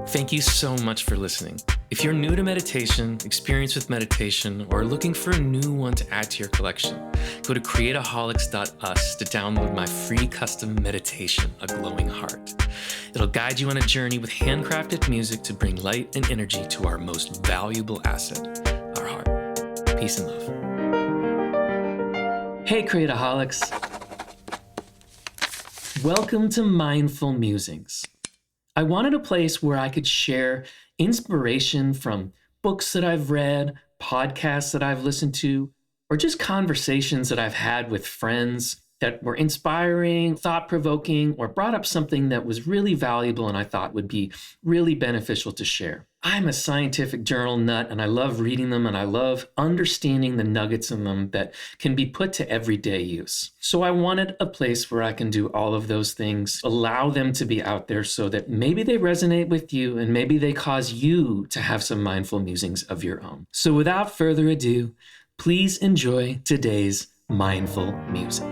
Thank you so much for listening. If you're new to meditation, experienced with meditation, or looking for a new one to add to your collection, go to createaholics.us to download my free custom meditation, A Glowing Heart. It'll guide you on a journey with handcrafted music to bring light and energy to our most valuable asset, our heart. Peace and love. Hey, Createaholics. Welcome to Mindful Musings. I wanted a place where I could share inspiration from books that I've read, podcasts that I've listened to, or just conversations that I've had with friends that were inspiring, thought-provoking, or brought up something that was really valuable and I thought would be really beneficial to share. I'm a scientific journal nut and I love reading them and I love understanding the nuggets in them that can be put to everyday use. So I wanted a place where I can do all of those things, allow them to be out there so that maybe they resonate with you and maybe they cause you to have some mindful musings of your own. So without further ado, please enjoy today's mindful musing.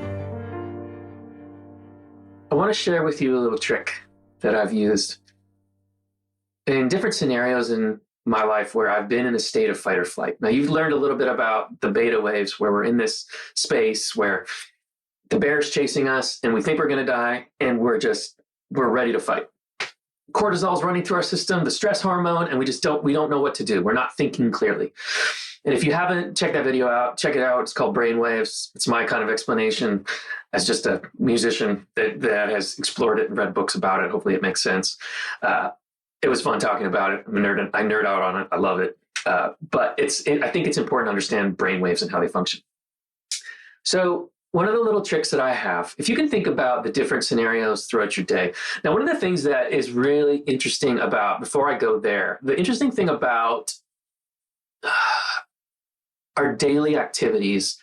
I want to share with you a little trick that I've used in different scenarios in my life where I've been in a state of fight or flight. Now, you've learned a little bit about the beta waves where we're in this space where the bear's chasing us and we think we're going to die and we're ready to fight. Cortisol's running through our system, the stress hormone, and we don't know what to do. We're not thinking clearly. And if you haven't checked that video out, check it out. It's called Brainwaves. It's my kind of explanation as just a musician that has explored it and read books about it. Hopefully it makes sense. It was fun talking about it. I nerd out on it. I love it. But I think it's important to understand brainwaves and how they function. So one of the little tricks that I have, if you can think about the different scenarios throughout your day. Now, one of the things that is really interesting about, before I go there, the interesting thing about our daily activities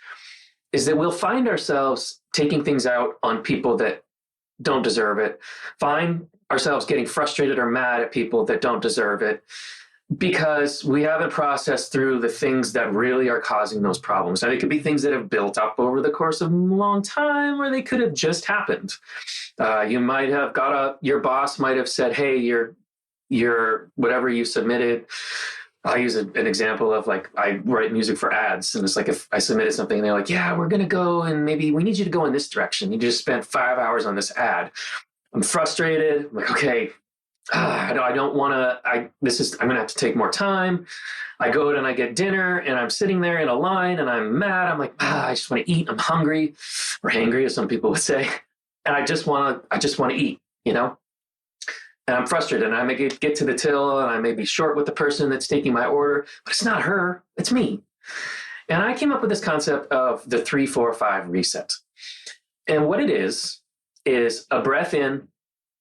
is that we'll find ourselves taking things out on people that don't deserve it, find ourselves getting frustrated or mad at people that don't deserve it because we haven't processed through the things that really are causing those problems. And it could be things that have built up over the course of a long time, or they could have just happened. You might have your boss might have said, hey, your whatever you submitted. I'll use an example of I write music for ads. And it's like if I submitted something and they're like, yeah, we're going to go and maybe we need you to go in this direction. You just spent 5 hours on this ad. I'm frustrated. I'm like, okay, I don't want to, I'm going to have to take more time. I go out and I get dinner and I'm sitting there in a line and I'm mad. I'm like, I just want to eat. I'm hungry or hangry, as some people would say. And I just want to eat, And I'm frustrated and I may get to the till and I may be short with the person that's taking my order, but it's not her, it's me. And I came up with this concept of the 3-4-5 reset. And what it is a breath in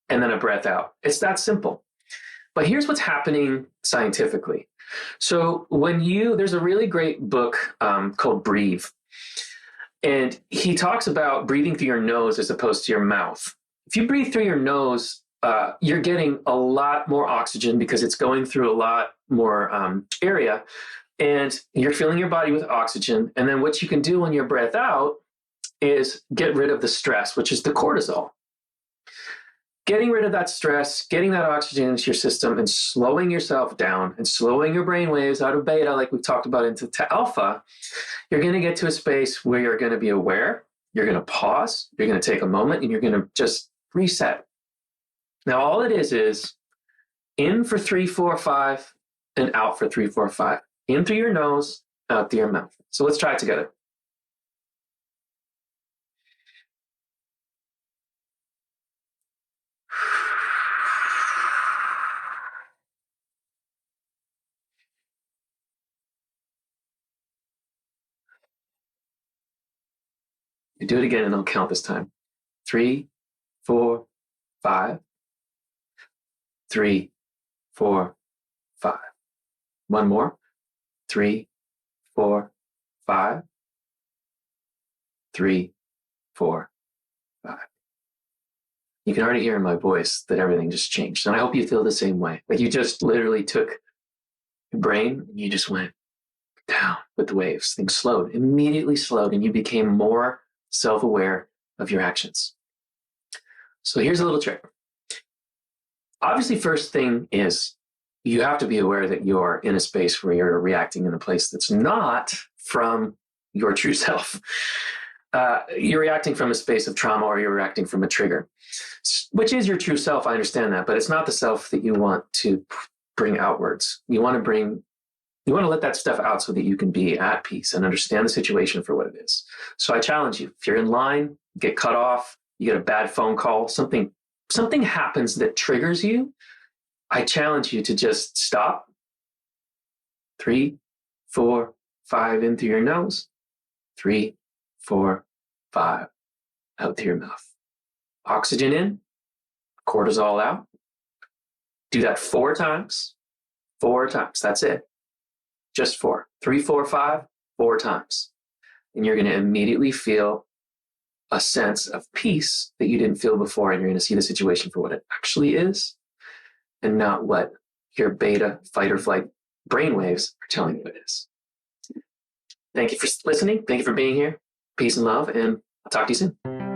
and then a breath out. It's that simple. But here's what's happening scientifically. So there's a really great book called Breathe. And he talks about breathing through your nose as opposed to your mouth. If you breathe through your nose, you're getting a lot more oxygen because it's going through a lot more area, and you're filling your body with oxygen. And then what you can do when you breath out is get rid of the stress, which is the cortisol. Getting rid of that stress, getting that oxygen into your system and slowing yourself down and slowing your brain waves out of beta, like we've talked about, into alpha, you're going to get to a space where you're going to be aware, you're going to pause, you're going to take a moment, and you're going to just reset. Now, all it is in for 3-4-5 and out for 3-4-5. In through your nose, out through your mouth. So let's try it together. You do it again and I'll count this time. 3, 4, 5. 3, 4, 5. One more. 3, 4, 5. 3, 4, 5. You can already hear in my voice that everything just changed. And I hope you feel the same way. Like you just literally took your brain and you just went down with the waves. Things immediately slowed, and you became more self-aware of your actions. So here's a little trick. Obviously, first thing is you have to be aware that you're in a space where you're reacting in a place that's not from your true self. You're reacting from a space of trauma, or you're reacting from a trigger, which is your true self. I understand that, but it's not the self that you want to bring outwards. You want to let that stuff out so that you can be at peace and understand the situation for what it is. So I challenge you, if you're in line, get cut off, you get a bad phone call, something happens that triggers you, I challenge you to just stop. 3, 4, 5 in through your nose. 3, 4, 5 out through your mouth. Oxygen in, cortisol out. Do that 4 times. 4 times. That's it. Just 4. 3, 4, 5, 4 times. And you're going to immediately feel a sense of peace that you didn't feel before. And you're going to see the situation for what it actually is and not what your beta, fight or flight brainwaves are telling you it is. Thank you for listening. Thank you for being here. Peace and love. And I'll talk to you soon.